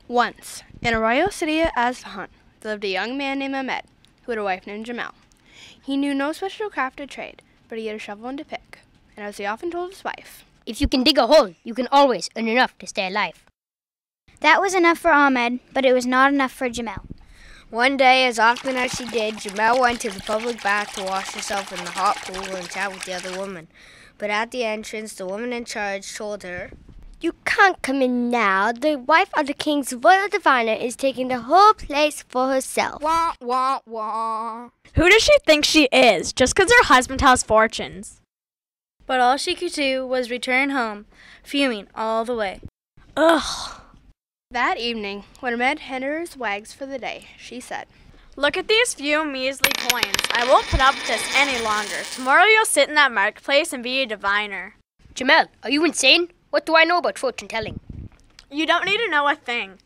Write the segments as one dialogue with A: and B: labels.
A: Once, in a royal city of Asfahan, there lived a young man named Ahmed, who had a wife named Jamal. He knew no special craft or trade, but he had a shovel and a pick, and as he often told his wife,
B: "If you can dig a hole, you can always earn enough to stay alive."
C: That was enough for Ahmed, but it was not enough for Jamal.
D: One day, as often as she did, Jamal went to the public bath to wash herself in the hot pool and chat with the other woman. But at the entrance, the woman in charge told her,
E: "You can't come in now. The wife of the king's royal diviner is taking the whole place for herself."
D: "Wah, wah, wah."
F: Who does she think she is, just because her husband has fortunes?
G: But all she could do was return home, fuming all the way.
F: Ugh.
A: That evening, when Ahmed handed her his wags for the day, she said,
F: "Look at these few measly coins. I won't put up with this any longer. Tomorrow you'll sit in that marketplace and be a diviner."
B: Jamal, are you insane? What do I know about fortune telling?
F: You don't need to know a thing.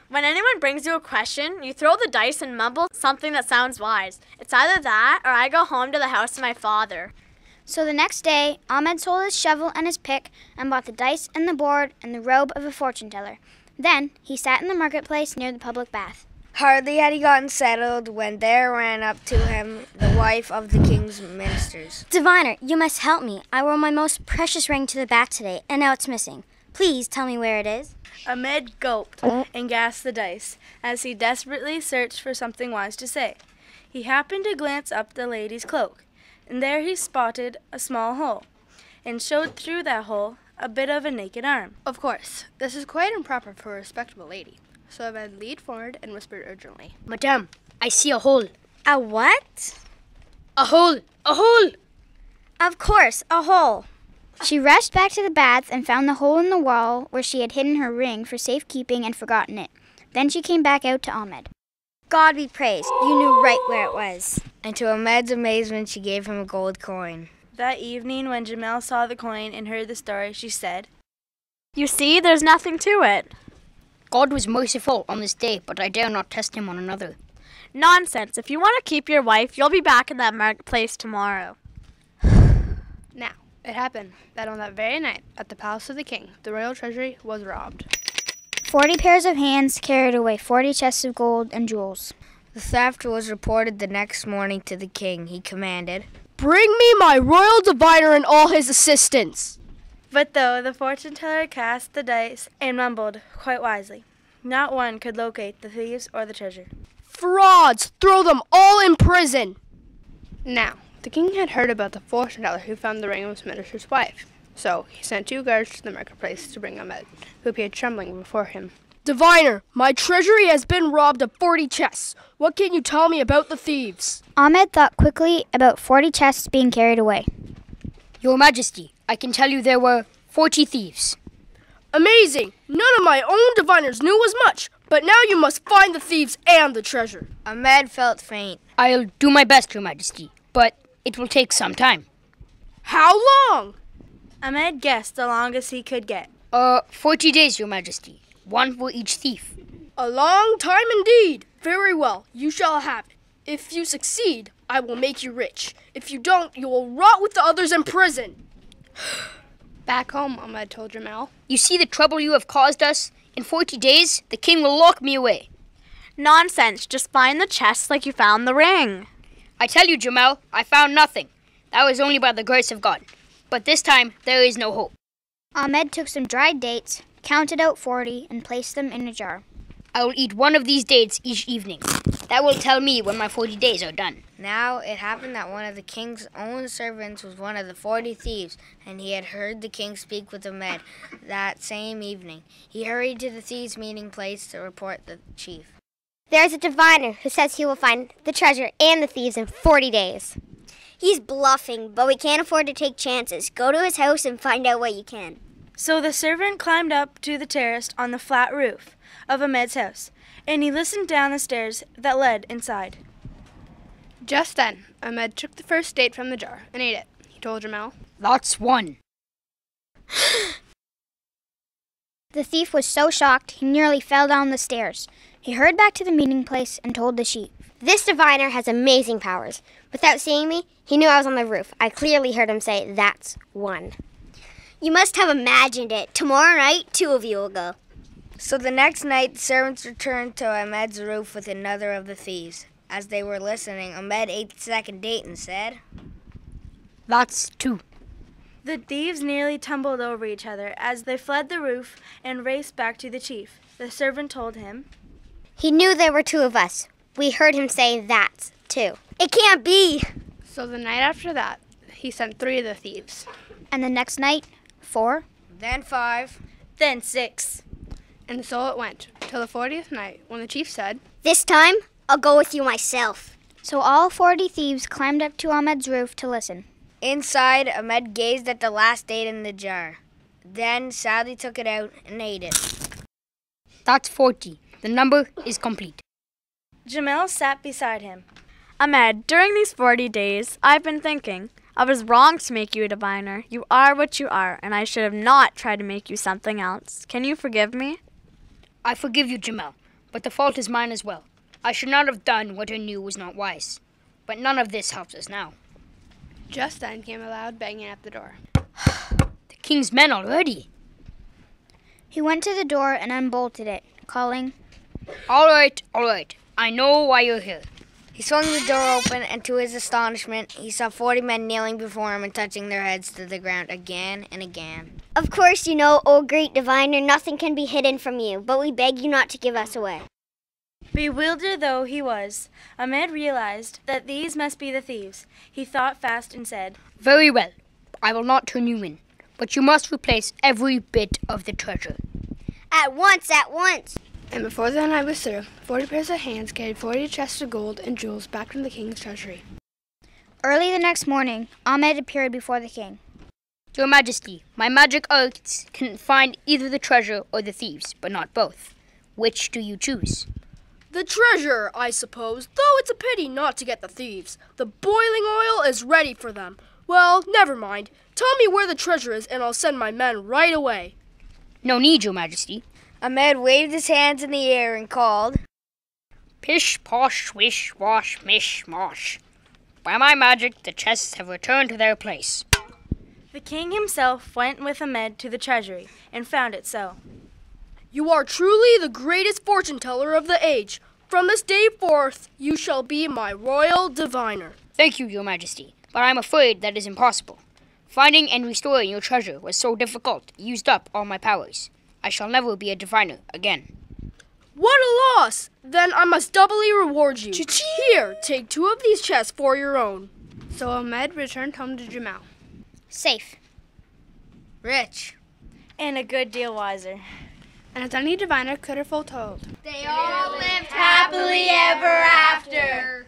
F: When anyone brings you a question, you throw the dice and mumble something that sounds wise. It's either that or I go home to the house of my father.
C: So the next day, Ahmed sold his shovel and his pick and bought the dice and the board and the robe of a fortune teller. Then he sat in the marketplace near the public bath.
D: Hardly had he gotten settled when there ran up to him the wife of the king's ministers.
E: "Diviner, you must help me. I wore my most precious ring to the bath today, and now it's missing. Please tell me where it is."
G: Ahmed gulped and gasped the dice as he desperately searched for something wise to say. He happened to glance up the lady's cloak, and there he spotted a small hole, and showed through that hole a bit of a naked arm.
A: Of course, this is quite improper for a respectable lady, so Ahmed leaned forward and whispered urgently,
B: "Madame, I see a hole."
E: "A what?"
B: "A hole! A hole!"
E: "Of course, a hole."
C: She rushed back to the bath and found the hole in the wall where she had hidden her ring for safekeeping and forgotten it. Then she came back out to Ahmed.
E: "God be praised. You knew right where it was."
D: And to Ahmed's amazement, she gave him a gold coin.
G: That evening, when Jamal saw the coin and heard the story, she said,
F: You see, there's nothing to it.
B: God was merciful on this day, but I dare not test him on another.
F: Nonsense. If you want to keep your wife, you'll be back in that marketplace tomorrow.
A: Now, it happened that on that very night, at the palace of the king, the royal treasury was robbed.
C: 40 pairs of hands carried away 40 chests of gold and jewels.
D: The theft was reported the next morning to the king. He commanded,
H: "Bring me my royal diviner and all his assistants."
G: But though the fortune teller cast the dice and mumbled quite wisely, not one could locate the thieves or the treasure.
H: "Frauds! Throw them all in prison!"
A: Now, the king had heard about the fortune teller who found the ring of his minister's wife, so he sent 2 guards to the marketplace to bring Ahmed, who appeared trembling before him.
H: "Diviner, my treasury has been robbed of 40 chests. What can you tell me about the thieves?"
C: Ahmed thought quickly about 40 chests being carried away.
B: Your Majesty, I can tell you there were 40 thieves.
H: "Amazing! None of my own diviners knew as much, but now you must find the thieves and the treasure."
D: Ahmed felt faint.
B: I'll do my best, Your Majesty, but it will take some time.
H: "How long?"
G: Ahmed guessed the longest he could get.
B: 40 days, Your Majesty. 1 for each thief.
H: "A long time indeed. Very well, you shall have it. If you succeed, I will make you rich. If you don't, you will rot with the others in prison."
A: Back home, Ahmed told Jamal,
B: You see the trouble you have caused us? In 40 days, the king will lock me away.
F: Nonsense. Just find the chest like you found the ring.
B: I tell you, Jamal, I found nothing. That was only by the grace of God. But this time, there is no hope.
C: Ahmed took some dried dates, counted out 40, and placed them in a jar.
B: I will eat 1 of these dates each evening. That will tell me when my 40 days are done.
D: Now it happened that one of the king's own servants was one of the 40 thieves, and he had heard the king speak with Ahmed that same evening. He hurried to the thieves' meeting place to report the chief.
E: "There's a diviner who says he will find the treasure and the thieves in 40 days. He's bluffing, but we can't afford to take chances. Go to his house and find out what you can."
G: So the servant climbed up to the terrace on the flat roof of Ahmed's house, and he listened down the stairs that led inside.
A: Just then, Ahmed took the first date from the jar and ate it. He told Jamal,
B: That's 1.
C: The thief was so shocked he nearly fell down the stairs. He hurried back to the meeting place and told the chief.
E: "This diviner has amazing powers. Without seeing me, he knew I was on the roof. I clearly heard him say, 'That's 1.' You must have imagined it. Tomorrow night, 2 of you will go."
D: So the next night, the servants returned to Ahmed's roof with another of the thieves. As they were listening, Ahmed ate the second date and said,
B: That's 2.
G: The thieves nearly tumbled over each other as they fled the roof and raced back to the chief. The servant told him,
E: He knew there were 2 of us. We heard him say that's 2. It can't be.
A: So the night after that, he sent 3 of the thieves.
C: And the next night, 4.
D: then 5.
G: then 6.
A: And so it went, till the 40th night, when the chief said,
E: This time, I'll go with you myself.
C: So all 40 thieves climbed up to Ahmed's roof to listen.
D: Inside, Ahmed gazed at the last date in the jar. Then sadly took it out and ate it.
B: That's 40. The number is complete.
G: Jamel sat beside him.
F: Ahmed, during these 40 days, I've been thinking. I was wrong to make you a diviner. You are what you are, and I should have not tried to make you something else. Can you forgive me?
B: I forgive you, Jamel, but the fault is mine as well. I should not have done what I knew was not wise. But none of this helps us now.
A: Just then came a loud banging at the door.
B: The king's men already.
C: He went to the door and unbolted it, calling,
B: All right. I know why you're here.
D: He swung the door open, and to his astonishment, he saw 40 men kneeling before him and touching their heads to the ground again and again.
E: Of course you know, O great diviner, nothing can be hidden from you, but we beg you not to give us away.
G: Bewildered though he was, Ahmed realized that these must be the thieves. He thought fast and said,
B: Very well. I will not turn you in, but you must replace every bit of the treasure.
E: At once!
A: And before the night was through, 40 pairs of hands carried 40 chests of gold and jewels back from the king's treasury.
C: Early the next morning, Ahmed appeared before the king.
B: Your Majesty, my magic arts can find either the treasure or the thieves, but not both. Which do you choose?
H: The treasure, I suppose, though it's a pity not to get the thieves. The boiling oil is ready for them. Well, never mind. Tell me where the treasure is, and I'll send my men right away.
B: No need, Your Majesty.
D: Ahmed waved his hands in the air and called,
B: Pish, posh, swish, wash, mish, mosh. By my magic, the chests have returned to their place.
G: The king himself went with Ahmed to the treasury and found it so.
H: You are truly the greatest fortune teller of the age. From this day forth, you shall be my royal diviner.
B: Thank you, Your Majesty, but I'm afraid that is impossible. Finding and restoring your treasure was so difficult, it used up all my powers. I shall never be a diviner again.
H: What a loss! Then I must doubly reward you. Here, take 2 of these chests for your own.
A: So Ahmed returned home to Jamal.
C: Safe.
D: Rich.
G: And a good deal wiser.
A: And as any diviner could have foretold,
D: They all lived happily ever after.